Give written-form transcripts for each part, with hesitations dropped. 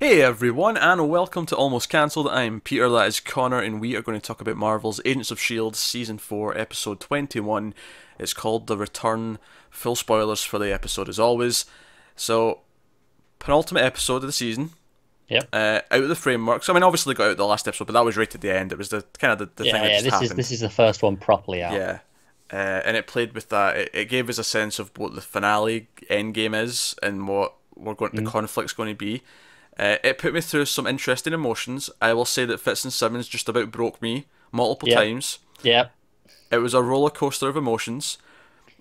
Hey everyone, and welcome to Almost Cancelled. I'm Peter, that is Connor, and we are going to talk about Marvel's Agents of S.h.i.e.L.D. Season 4, Episode 21. It's called The Return. Full spoilers for the episode as always. So, penultimate episode of the season. Yep. Out of the framework. So, I mean, obviously got out the last episode, but that was right at the end. It was the kind of the thing that just happened. This is the first one properly out. Yeah. And it played with that. It gave us a sense of what the finale endgame is and what the conflict's going to be. It put me through some interesting emotions. I will say that Fitz and Simmons just about broke me multiple times. Yep. It was a roller coaster of emotions,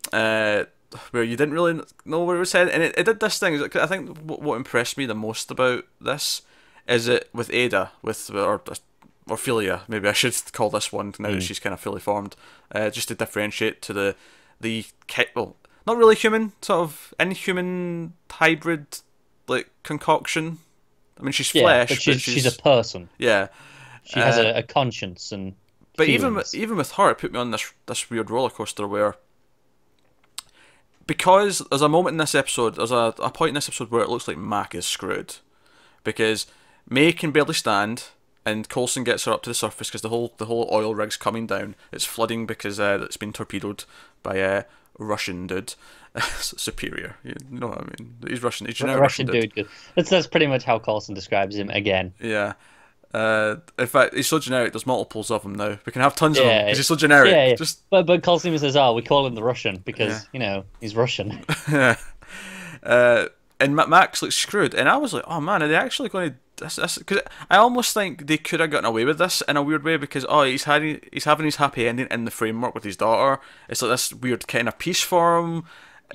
where you didn't really know what it was saying, and it did this thing. I think what impressed me the most about this is it with Aida, or Ophelia, maybe I should call this one now that she's kind of fully formed, just to differentiate to the not really human, sort of inhuman hybrid like concoction. I mean, she's flesh, but she's a person. Yeah, she has a conscience and. But feelings. even with her, it put me on this weird roller coaster where, because there's a moment in this episode, there's a point in this episode where it looks like Mac is screwed, because May can barely stand, and Coulson gets her up to the surface because the whole oil rig's coming down. It's flooding because it's been torpedoed by a Russian dude. Superior, you know what I mean? He's Russian. He's a Russian dude. That's pretty much how Coulson describes him again. Yeah. In fact, he's so generic. There's multiples of him now. We can have tons of him because he's so generic. Yeah. But Coulson says, "Oh, we call him the Russian because he's Russian." And Max looks screwed, and I was like, "Oh man, are they actually going to this?" Because I almost think they could have gotten away with this in a weird way because he's having his happy ending in the framework with his daughter. It's like this weird kind of peace for him.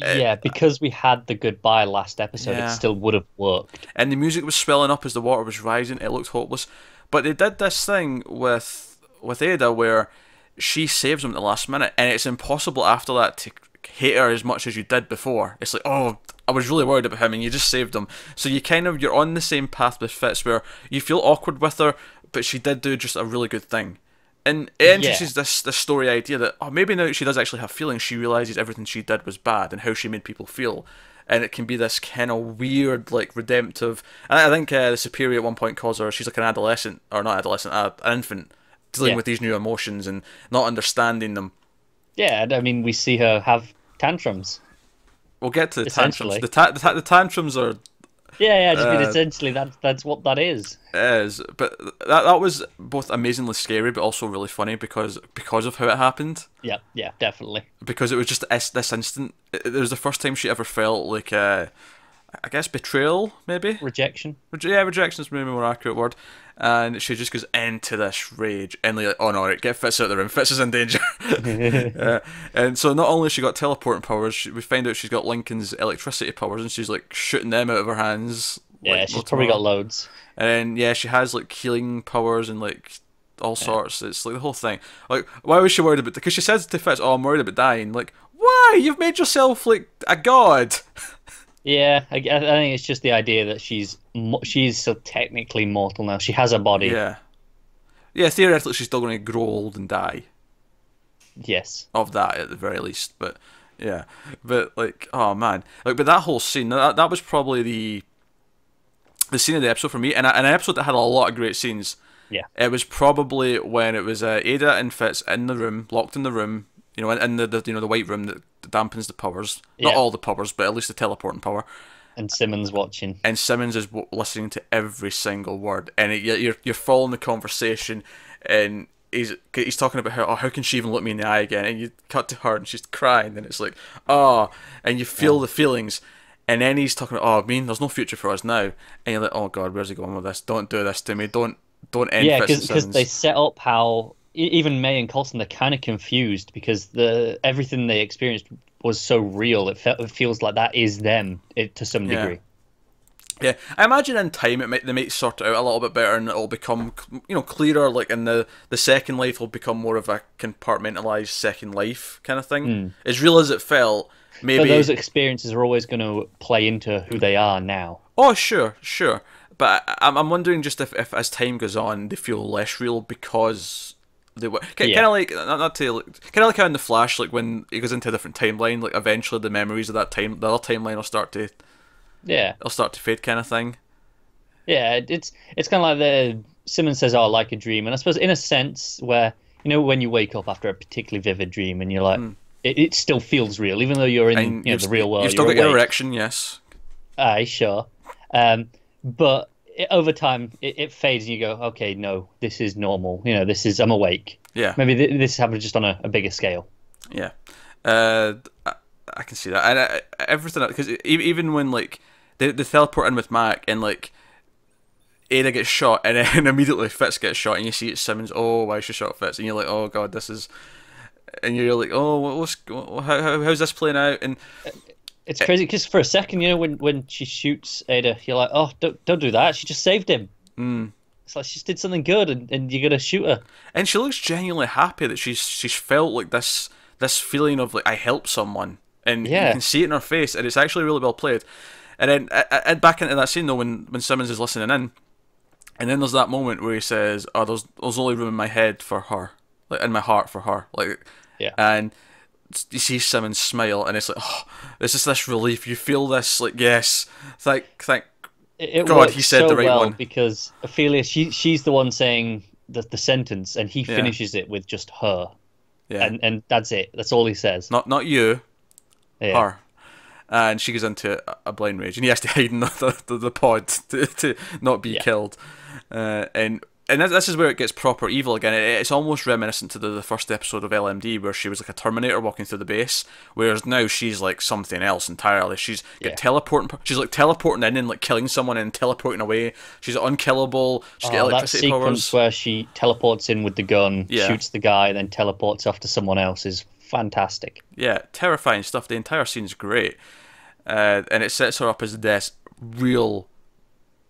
Yeah, because we had the goodbye last episode, it still would have worked. And the music was swelling up as the water was rising. It looked hopeless. But they did this thing with Aida where she saves him at the last minute, and it's impossible after that to hate her as much as you did before. It's like, oh, I was really worried about him, and you just saved him. So you're on the same path with Fitz, where you feel awkward with her, but she did do just a really good thing. And it introduces this story idea that, maybe now that she does actually have feelings, she realises everything she did was bad and how she made people feel. And it can be this kind of weird, like, redemptive... And I think the Superior at one point calls her, she's like an adolescent, or not adolescent, an infant, dealing with these new emotions and not understanding them. Yeah, I mean, we see her have tantrums. We'll get to the tantrums. The tantrums are... Yeah, I mean, essentially that's what that is. It is, but that was both amazingly scary, but also really funny because of how it happened. Yeah, definitely. Because it was just this instant. It was the first time she ever felt like, I guess, betrayal, maybe? Rejection. Rejection is maybe a more accurate word. And she just goes into this rage, and like, oh no, right, get Fitz out of the room. Fitz is in danger. And so not only has she got teleporting powers, we find out she's got Lincoln's electricity powers, and she's like shooting them out of her hands. Yeah, like, she's probably got loads. And then, she has like healing powers and like all sorts. It's like the whole thing. Like, why was she worried about? Because she says to Fitz, "Oh, I'm worried about dying." Like, why? You've made yourself like a god. Yeah, I think it's just the idea that she's so technically mortal now. She has a body. Yeah, theoretically she's still going to grow old and die. Yes. Of that, at the very least. But, yeah. But, like, oh, man. Like, but that whole scene, that was probably the scene of the episode for me. And an episode that had a lot of great scenes. Yeah. It was probably when it was Aida and Fitz in the room, locked in the room, in the white room that dampens the powers. Yeah. Not all the powers, but at least the teleporting power. And Simmons watching. And Simmons is listening to every single word. And you're following the conversation, and he's talking about how can she even look me in the eye again? And you cut to her, and she's crying, and it's like, and you feel the feelings. And then he's talking about, there's no future for us now. And you're like, oh God, where's he going with this? Don't do this to me. Don't end Fitz and Simmons. Because they set up how... Even May and Coulson, they're kind of confused because everything they experienced was so real. It feels like that is them to some degree. Yeah, I imagine in time they might sort it out a little bit better, and it'll become clearer. Like in the second life will become more of a compartmentalized second life kind of thing. As real as it felt, maybe. But those experiences are always going to play into who they are now. Oh, sure. But I'm wondering just if as time goes on they feel less real because. They were kind of like kind of like how in the Flash, like when he goes into a different timeline, like eventually the memories of that time, the other timeline will start to it'll start to fade, kind of thing. Yeah, it's kind of like the Simmons says, "Oh, like a dream," and I suppose in a sense where when you wake up after a particularly vivid dream and you're like, Mm. it still feels real, even though you're in And the real you've world, still you're got your awake. erection, yes. Aye, sure. But over time, it fades, and you go, okay, no, this is normal. I'm awake. Yeah, Maybe this happened just on a bigger scale. yeah. I can see that, and everything because even when like they teleport in with Mac and like Ada gets shot, and then immediately Fitz gets shot, and you see it's Simmons. Oh, why she shot Fitz? And you're like, oh god, this is. And you're like, oh, how's this playing out? And It's crazy because for a second, when she shoots Ada, you're like, oh, don't do that. She just saved him. mm, It's like she just did something good, and you're gonna shoot her. and she looks genuinely happy that she's felt like this feeling of like I helped someone, and you Yeah. can see it in her face, and it's actually really well played. And then back into that scene though, when Simmons is listening in, and then there's that moment where he says, "Oh, there's only room in my head for her, like in my heart for her," like, Yeah. and you see Simmons smile, and it's like, oh, it's just this relief. You feel this, like, yes, thank It God, he works said so the right well one. because Ophelia, she's the one saying the sentence, and he Yeah, finishes it with just her, yeah, and that's it. That's all he says. not you, Yeah. her. And she goes into a blind rage, and he has to hide in the pod to not be Yeah. killed. And this is where it gets proper evil again. It's almost reminiscent to the first episode of LMD, where she was like a Terminator walking through the base, whereas now she's like something else entirely. She's got Yeah. teleporting. She's like teleporting in and like killing someone and teleporting away. She's unkillable. She's got Oh, that electricity sequence powers. where she teleports in with the gun, Yeah, shoots the guy, then teleports off to someone else is fantastic. yeah, terrifying stuff. The entire scene's great, and it sets her up as this real,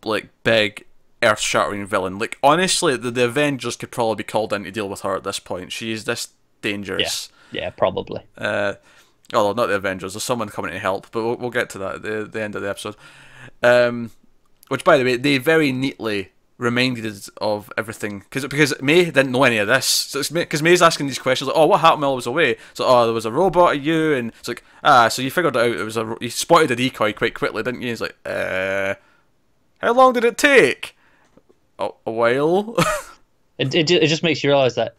like, big, earth-shattering villain. Like, honestly, the Avengers could probably be called in to deal with her at this point. She is this Yeah. dangerous. Yeah, probably. Although not the Avengers, there's someone coming to help, but we'll get to that at the end of the episode. Um, which, by the way, they very neatly reminded us of everything because May didn't know any of this. So it's because May's asking these questions like, "Oh, what happened while I was away?" So, "Oh, there was a robot of you," and it's like, "Ah, so you figured it out? It was you spotted a decoy quite quickly, didn't you?" He's like, how long did it take?" A while. It just makes you realize that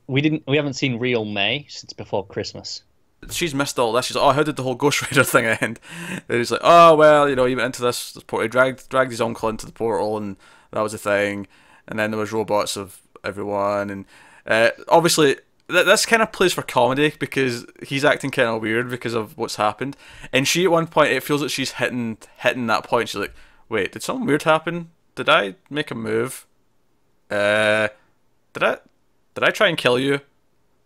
we haven't seen real May since before Christmas. She's missed all this. She's like, "Oh, how did the whole Ghost Rider thing end?" And he's like, "Oh, well, he went into this portal. He dragged his uncle into the portal, and that was the thing. And then there was robots of everyone, and obviously this kind of plays for comedy because he's acting kind of weird because of what's happened. And she at one point, it feels like she's hitting that point. She's like, "Wait, did something weird happen? Did I make a move? Uh, did I try and kill you?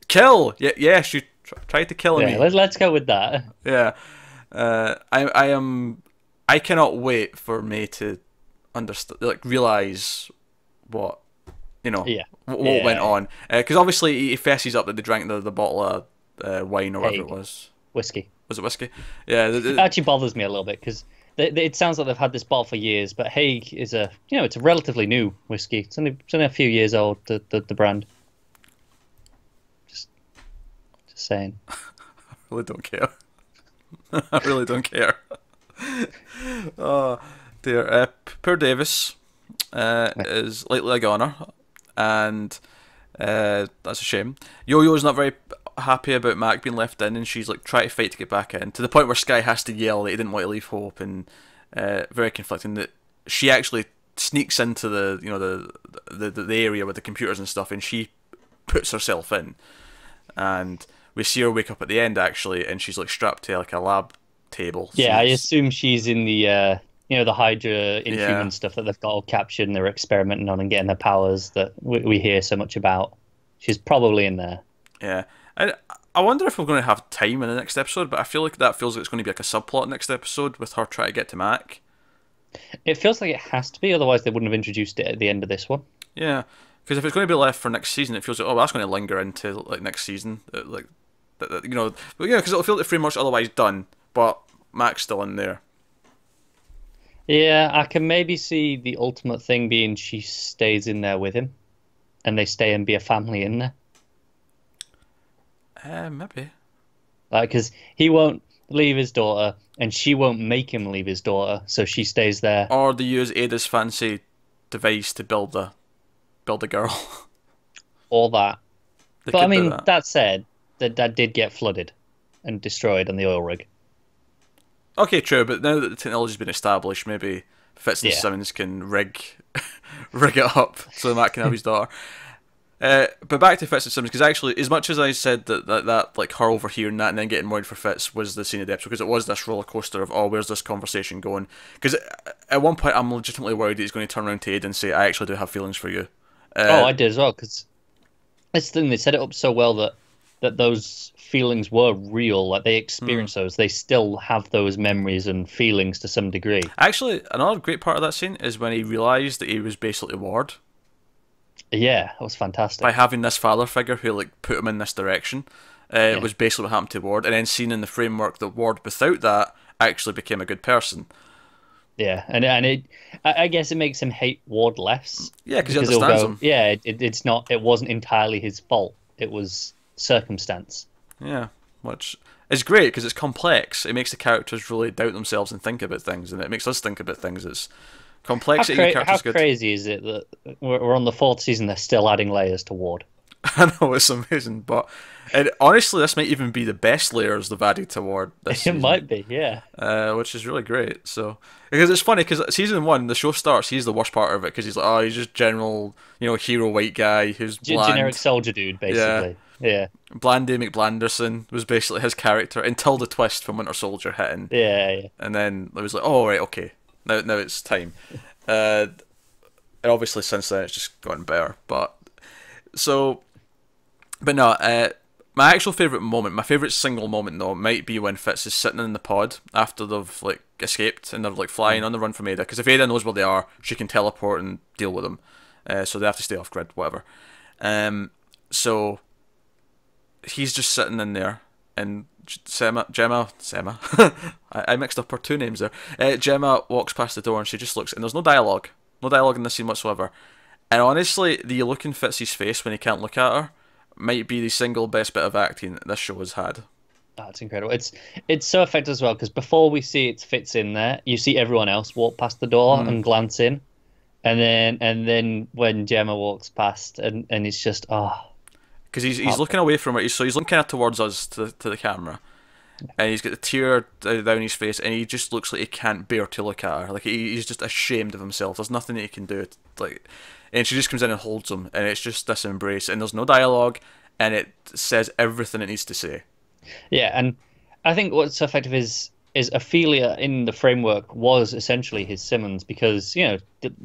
Kill? Yeah, yes, you tried to kill Yeah, me." let's go with that. Yeah. I cannot wait for May to understand, like, realize what Yeah. what went Yeah. on. Because obviously he fesses up that they drank the bottle of wine or whatever it Egg. was. Whiskey. Was it whiskey? Yeah. It actually bothers me a little bit because it sounds like they've had this bottle for years, but Haig is it's a relatively new whiskey. It's only a few years old, the brand. Just saying. I really don't care. I really don't care. Oh dear. Poor Davis is lately a goner, and that's a shame. Yo-Yo's not very happy about Mac being left in, and she's like trying to fight to get back in, to the point where Sky has to yell that he didn't want to leave Hope, and very conflicting that she actually sneaks into the area with the computers and stuff, and she puts herself in, and we see her wake up at the end actually, and she's like strapped to like a lab table. So Yeah, I assume she's in the Hydra Inhuman Yeah. stuff that they've got all captured and they're experimenting on and getting their powers that we hear so much about. She's probably in there. Yeah. I wonder if we're going to have time in the next episode, but I feel like that feels like it's going to be like a subplot next episode with her trying to get to Mac. It feels like it has to be, otherwise they wouldn't have introduced it at the end of this one. Yeah, because if it's going to be left for next season, it feels like, oh, that's going to linger into like next season, because it'll feel like the framework's otherwise done, but Mac's still in there. Yeah, I can maybe see the ultimate thing being she stays in there with him and they stay and be a family in there. Maybe. Like, because he won't. leave his daughter, and she won't make him leave his daughter, so she stays there. Or they use Ada's fancy device to build a girl. All that. They But I could do mean, that. that said, that did get flooded and destroyed on the oil rig. Okay, true, but now that the technology's been established, maybe Fitz and Yeah. Simmons can rig it up so Matt can have his daughter. But back to Fitz and Simmons, because actually, as much as I said that like her overhearing that and then getting worried for Fitz was the scene of the episode, because it was this roller coaster of, oh, where's this conversation going? Because at one point I'm legitimately worried that he's going to turn around to Aida and say, I actually do have feelings for you. Oh, I did as well, because this thing, they set it up so well that those feelings were real. Like, they experienced those. They still have those memories and feelings to some degree. Actually, another great part of that scene is when he realised that he was basically Ward. Yeah, that was fantastic. By having this father figure who like put him in this direction. It was basically what happened to Ward, and then seeing in the framework that Ward, without that, actually became a good person. Yeah, and I guess it makes him hate Ward less. Yeah, because he he'll understands go, him. yeah, it wasn't entirely his fault. It was circumstance. Yeah, which is great because it's complex. It makes the characters really doubt themselves and think about things, and it makes us think about things. It's complexity in the How characters good. crazy is it that we're on the 4th season, they're still adding layers to Ward? I know, it's amazing, but honestly, this might even be the best layers they've added to Ward this It season. might be, yeah. Which is really great. So because it's funny because season 1, the show starts, he's the worst part of it because he's like, oh, he's just general, hero white guy who's bland. Generic soldier dude, basically. Yeah. Blandy McBlanderson was basically his character until the twist from Winter Soldier hit, Yeah. and then it was like, oh right, okay, now it's time. And obviously since then it's just gotten better. But no, my actual favourite moment, my favourite single moment though, might be when Fitz is sitting in the pod after they've like escaped and they're like flying on the run from Aida. Because if Aida knows where they are, she can teleport and deal with them. So they have to stay off grid, whatever. So he's just sitting in there, and Gemma, I mixed up her two names there. Gemma walks past the door and she just looks, and there's no dialogue in this scene whatsoever. And honestly, the look in Fitz's face when he can't look at her might be the single best bit of acting that this show has had. That's incredible. It's so effective as well, because before we see it fits in there, you see everyone else walk past the door and glance in, and then when Gemma walks past, and it's just because he's looking away from her, so he's looking kind of towards us to the camera, and he's got the tear down his face, and he just looks like he can't bear to look at her. Like he's just ashamed of himself. There's nothing that he can do. And she just comes in and holds him, and it's just this embrace, and there's no dialogue, and it says everything it needs to say. Yeah, and I think what's so effective is Ophelia in the framework was essentially his Simmons, because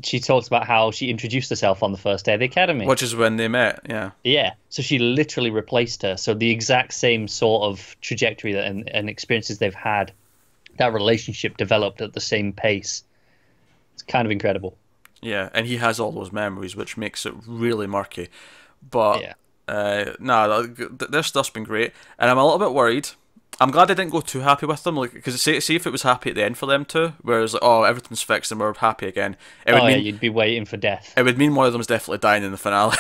she talks about how she introduced herself on the first day of the academy, Which is when they met. Yeah, so she literally replaced her. So the exact same sort of trajectory and experiences they've had, that relationship developed at the same pace. It's kind of incredible. Yeah, and he has all those memories, which makes it really murky. But Yeah. their stuff's been great, and I'm a little bit worried. I'm glad I didn't go too happy with them, because see if it was happy at the end for them too, whereas like, oh, everything's fixed and we're happy again. You'd be waiting for death. It would mean one of them's definitely dying in the finale.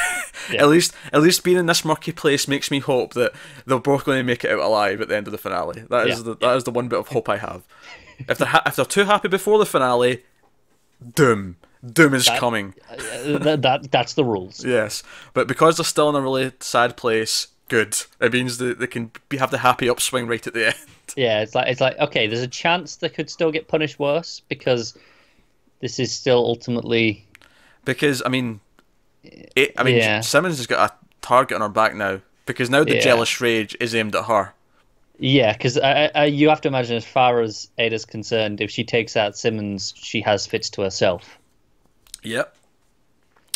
Yeah. At least being in this murky place makes me hope that they're both going to make it out alive at the end of the finale. That is the one bit of hope I have. If they're too happy before the finale, doom is coming. That's the rules. Yes, but because they're still in a really sad place, good. It means that they can have the happy upswing right at the end. Yeah, it's like okay, there's a chance they could still get punished worse, because this is still ultimately. Because Simmons has got a target on her back now, because now the jealous rage is aimed at her. Yeah, because you have to imagine, as far as Ada's concerned, if she takes out Simmons, she has Fitz to herself. Yep.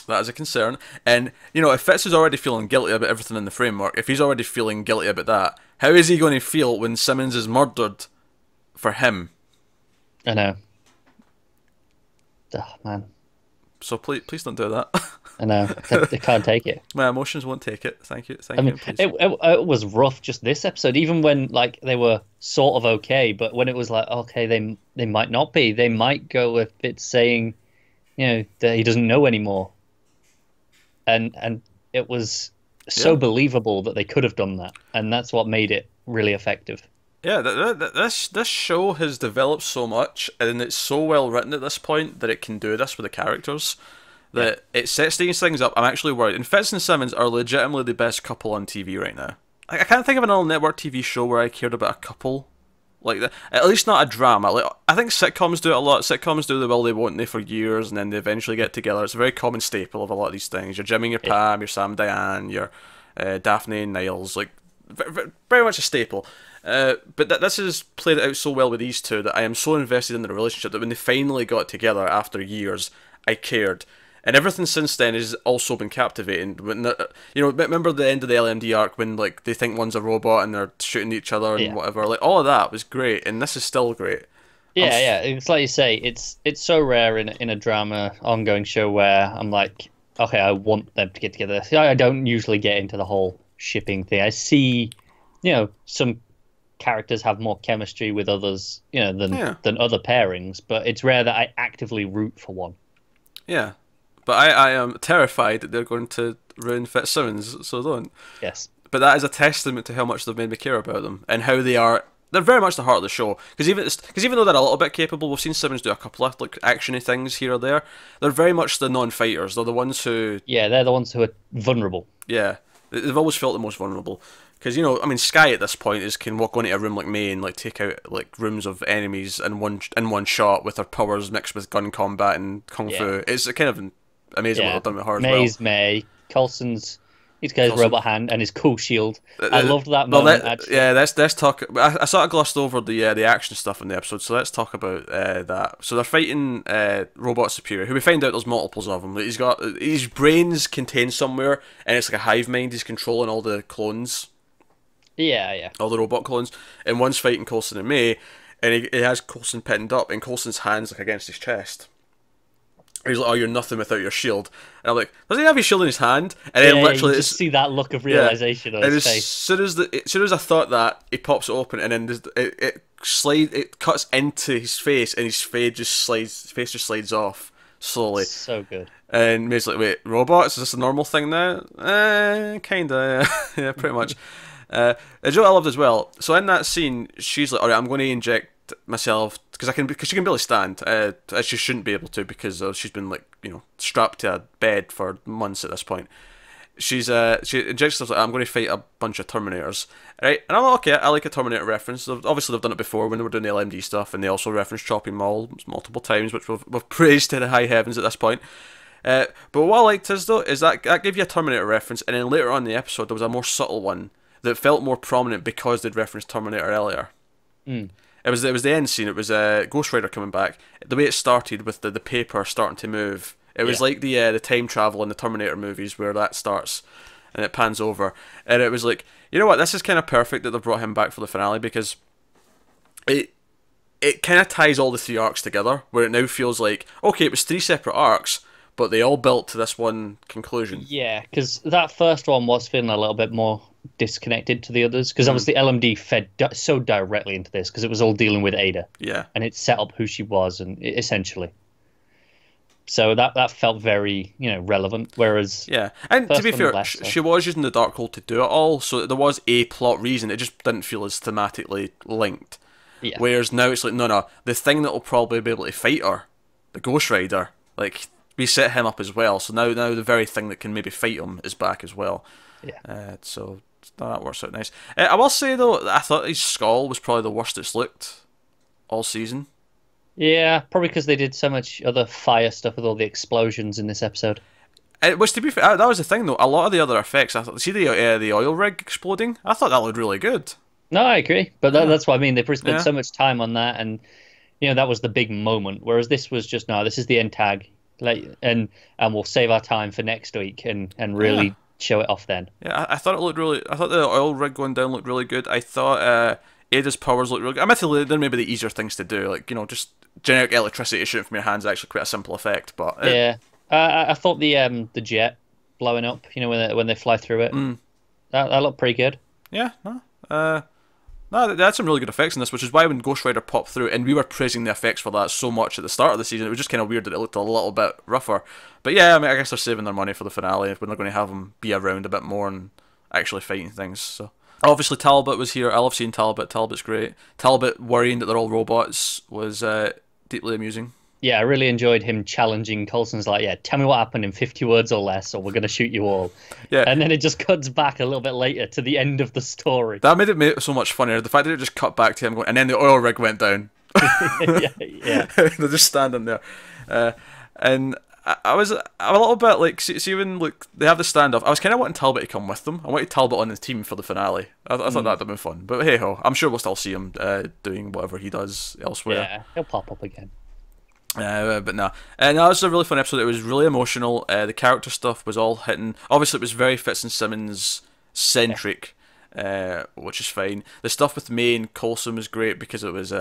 That is a concern. And, if Fitz is already feeling guilty about everything in the framework, if he's already feeling guilty about that, how is he going to feel when Simmons is murdered for him? I know. Oh, man. So please don't do that. I know. They can't take it. My emotions won't take it. Thank you. I mean, please. it was rough just this episode, even when they were sort of okay, but when it was like, okay, they might not be. They might go with it saying, that he doesn't know anymore. And it was so believable that they could have done that, and that's what made it really effective. Yeah, this show has developed so much, and it's so well written at this point that it can do this with the characters. Yeah. That it sets these things up. I'm actually worried. And Fitz and Simmons are legitimately the best couple on TV right now. I can't think of another network TV show where I cared about a couple like that. At least not a drama. Like I think sitcoms do it a lot. Sitcoms do the will they won't they for years, and then they eventually get together. It's a very common staple of a lot of these things. Your Jimmy and your Pam, your Sam and Diane, your Daphne and Niles. Like very much a staple. But this has played it out so well with these two that I am so invested in the relationship that when they finally got together after years, I cared. And everything since then has also been captivating. When remember the end of the LMD arc when like they think one's a robot and they're shooting each other and whatever. Like all of that was great, and this is still great. Yeah. It's like you say, it's so rare in a drama ongoing show where I'm like, okay, I want them to get together. I don't usually get into the whole shipping thing. I see, some characters have more chemistry with others, than other pairings, but it's rare that I actively root for one. Yeah. But I am terrified that they're going to ruin Fitzsimmons, so don't. Yes. But that is a testament to how much they've made me care about them and how they are. They're very much the heart of the show. Because even though they're a little bit capable, we've seen Simmons do a couple of like actiony things here or there. They're very much the non-fighters. They're the ones who. Yeah, they're the ones who are vulnerable. Yeah, they've always felt the most vulnerable. Because S.h.i.e.l.d. can this point can walk into a room like May and like take out like rooms of enemies in one shot with her powers mixed with gun combat and kung fu. It's kind of amazing what they've done with her as well. May's May. He's got his robot hand and his cool shield. I loved that moment, actually. Yeah, let's talk. I sort of glossed over the action stuff in the episode, so let's talk about that. So they're fighting Robot Superior, who we find out there's multiples of him. He's got his brains contained somewhere, and it's like a hive mind. He's controlling all the clones. Yeah. All the robot clones. And one's fighting Coulson and May, and he has Coulson pinned up, and Coulson's hands like against his chest. He's like, "Oh, you're nothing without your shield." And I'm like, "Does he have his shield in his hand?" And then literally, you just see that look of realization on his face. As soon as I thought that, he pops it open, and then it cuts into his face, and his face just slides off slowly. So good. And May's like, "Wait, robots? Is this a normal thing now?" Kinda, yeah, pretty much. And what I loved as well. So in that scene, she's like, "All right, I'm going to inject myself because she can barely stand, as she shouldn't be able to because she's been like strapped to a bed for months at this point." She injects herself like, "I'm going to fight a bunch of Terminators," right? And I'm like, okay, I like a Terminator reference. Obviously, they've done it before when they were doing the LMD stuff, and they also referenced chopping multiple times, which we've praised to the high heavens at this point. But what I liked is that gave you a Terminator reference, and then later on in the episode there was a more subtle one that felt more prominent because they'd referenced Terminator earlier. It was the end scene. It was Ghost Rider coming back. The way it started with the paper starting to move. It was like the time travel in the Terminator movies where that starts and it pans over. And it was like, you know what? This is kind of perfect that they brought him back for the finale because it kind of ties all the three arcs together. Where it now feels like, okay, it was three separate arcs, but they all built to this one conclusion. Yeah, because that first one was feeling a little bit more disconnected to the others because obviously LMD fed so directly into this because it was all dealing with Aida. Yeah, and it set up who she was and essentially. So that felt very relevant. Whereas and to be fair, she was using the Darkhold to do it all, so there was a plot reason. It just didn't feel as thematically linked. Yeah. Whereas now it's like no, the thing that will probably be able to fight her, the Ghost Rider, like we set him up as well. So now the very thing that can maybe fight him is back as well. Yeah. So that works out nice. I will say though, I thought his skull was probably the worst it's looked all season. Yeah, probably because they did so much other fire stuff with all the explosions in this episode. Which, to be fair, that was the thing though. A lot of the other effects, I thought, see the oil rig exploding. I thought that looked really good. No, I agree, but that's what I mean. They spent so much time on that, and that was the big moment. Whereas this was just this is the end tag, and we'll save our time for next week and really show it off then. Yeah, I thought it looked really. I thought the oil rig going down looked really good. I thought Aida's powers looked really good. Admittedly, they're maybe the easier things to do, like just generic electricity shooting from your hands is actually quite a simple effect. But I thought the jet blowing up, when they fly through it, that looked pretty good. Yeah, no, they had some really good effects in this, which is why when Ghost Rider popped through, and we were praising the effects for that so much at the start of the season, it was just kind of weird that it looked a little bit rougher. But yeah, I mean, I guess they're saving their money for the finale when they're going to have them be around a bit more and actually fighting things. So Obviously, Talbot was here. I love seeing Talbot. Talbot's great. Talbot worrying that they're all robots was deeply amusing. Yeah, I really enjoyed him challenging Coulson's like, yeah, tell me what happened in 50 words or less, or we're going to shoot you all. Yeah. And then it just cuts back a little bit later to the end of the story. That made it so much funnier. The fact that it just cut back to him going, and then the oil rig went down. yeah. They're just standing there. And I was a little bit like, see when like they have the standoff, I was kind of wanting Talbot to come with them. I wanted Talbot on the team for the finale. I thought that'd have been fun. But hey ho, I'm sure we'll still see him doing whatever he does elsewhere. Yeah, he'll pop up again. But no, no, it was a really fun episode. It was really emotional. The character stuff was all hitting. Obviously, it was very Fitz and Simmons centric, which is fine. The stuff with May and Coulson was great because it was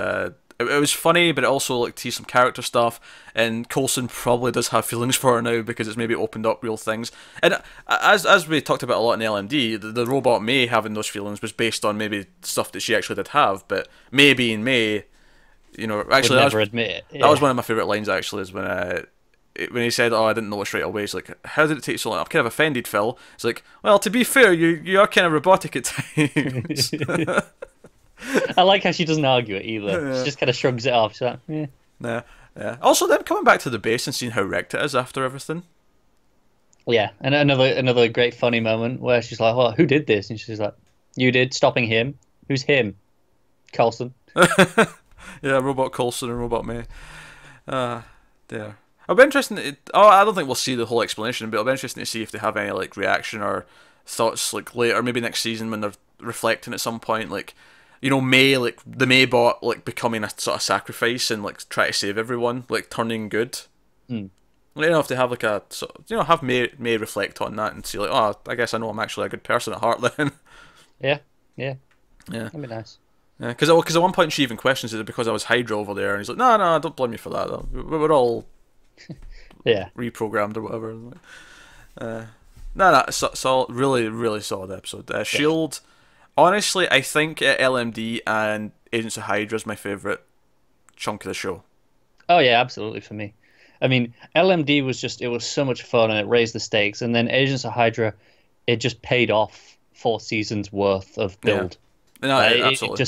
funny, but it also like teased some character stuff. And Coulson probably does have feelings for her now because it's maybe opened up real things. And as we talked about a lot in LMD, the robot May having those feelings was based on maybe stuff that she actually did have. But May being May. You know, actually, would never admit it. Yeah. That was one of my favourite lines. Actually, is when he said, "Oh, I didn't know it straight away." He's like, "How did it take so long?" I'm kind of offended, Phil. It's like, well, to be fair, you are kind of robotic at times. I like how she doesn't argue it either. Yeah. She just kind of shrugs it off. She's like, yeah. Yeah. Also, them coming back to the base and seeing how wrecked it is after everything. Yeah, and another great funny moment where she's like, "Well, who did this?" And she's like, "You did, stopping him. Who's him? Coulson." Yeah, Robot Coulson and Robot May. There. It'll be interesting. I don't think we'll see the whole explanation, but it'll be interesting to see if they have any like reaction or thoughts like later, maybe next season when they're reflecting at some point, like you know May, like the May bot, like becoming a sort of sacrifice and like try to save everyone, like turning good. Mm. You know, if they have like a have May reflect on that and see like, oh, I guess I know I'm actually a good person at heart then. Yeah. That'd be nice. Yeah, because at one point she even questions it because I was Hydra over there, and he's like, no, don't blame me for that. Though. We're all reprogrammed or whatever. Really, really solid episode. S.h.i.e.L.D. Honestly, I think LMD and Agents of Hydra is my favourite chunk of the show. Oh yeah, absolutely for me. I mean, LMD was so much fun and it raised the stakes, and then Agents of Hydra, it just paid off 4 seasons worth of build. Yeah. No, absolutely.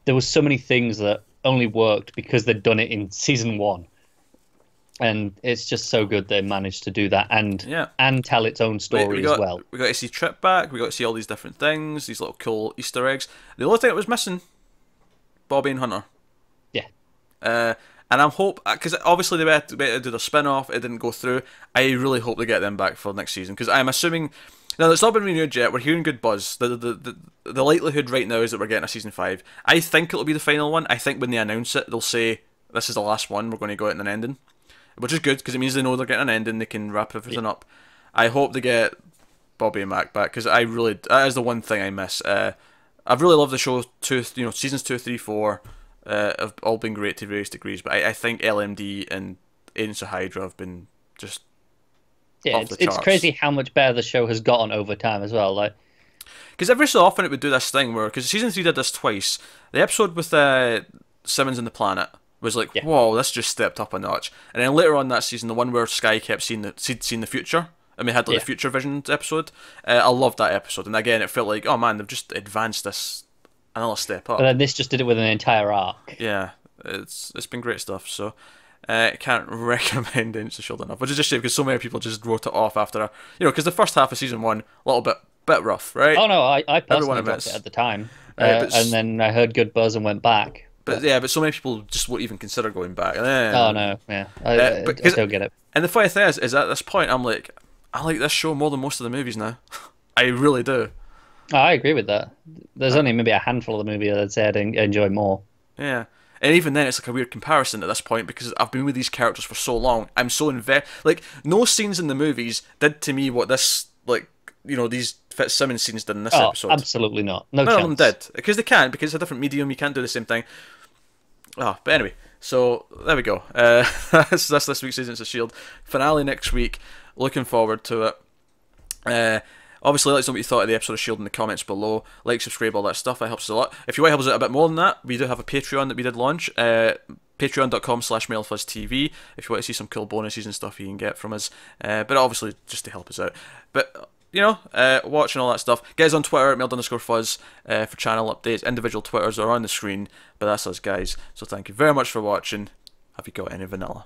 There was so many things that only worked because they'd done it in season 1, and it's just so good they managed to do that and tell its own story as well. We got to see Trip back. We got to see all these different things, these little cool Easter eggs. The only thing that was missing, Bobby and Hunter. Yeah. And I'm because obviously they had to do the spin-off. It didn't go through. I really hope they get them back for next season because I'm assuming. Now, it's not been renewed yet. We're hearing good buzz. The likelihood right now is that we're getting a season 5. I think it'll be the final one. I think when they announce it, they'll say, this is the last one. We're going to go out in an ending. Which is good, because it means they know they're getting an ending. They can wrap everything up. I hope they get Bobby and Mac back, because that is the one thing I miss. I've really loved the show. Seasons 2, 3, 4 have all been great to various degrees, but I think LMD and Agents of Hydra have been just... Yeah, it's crazy how much better the show has gotten over time as well. Like, because every so often it would do this thing where, because season 3 did this twice. The episode with Simmons and the planet was like, whoa, this just stepped up a notch. And then later on that season, the one where Sky kept seeing the future, and we had the Future Visions episode. I loved that episode, and again, it felt like, oh man, they've just advanced this another step up. But then this just did it with an entire arc. Yeah, it's been great stuff. So. Can't recommend Agents of S.h.i.e.L.D. enough, which is just shame because so many people just wrote it off after because the first half of season 1 a little bit rough, right? Oh no, I personally dropped it at the time, and then I heard good buzz and went back. But so many people just won't even consider going back. Oh no, yeah, I don't get it. And the funny thing is at this point I'm like, I like this show more than most of the movies now. I really do. Oh, I agree with that. There's only maybe a handful of the movies I'd say I'd enjoy more. Yeah. And even then, it's like a weird comparison at this point because I've been with these characters for so long. I'm so invested. Like, no scenes in the movies did to me what this, these Fitz Simmons scenes did in this episode. Absolutely not. None of them did. Because they can't, because it's a different medium, you can't do the same thing. But anyway, so there we go. That's this week's Agents of S.h.i.e.L.D. Finale next week. Looking forward to it. Obviously, let us know what you thought of the episode of S.h.i.e.L.D. in the comments below. Like, subscribe, all that stuff. That helps us a lot. If you want to help us out a bit more than that, we do have a Patreon that we did launch. Patreon.com/MailFuzzTV. If you want to see some cool bonuses and stuff you can get from us. But obviously, just to help us out. But watching all that stuff. Guys on Twitter, @mailed_fuzz for channel updates. Individual Twitters are on the screen, but that's us, guys. So thank you very much for watching. Have you got any vanilla?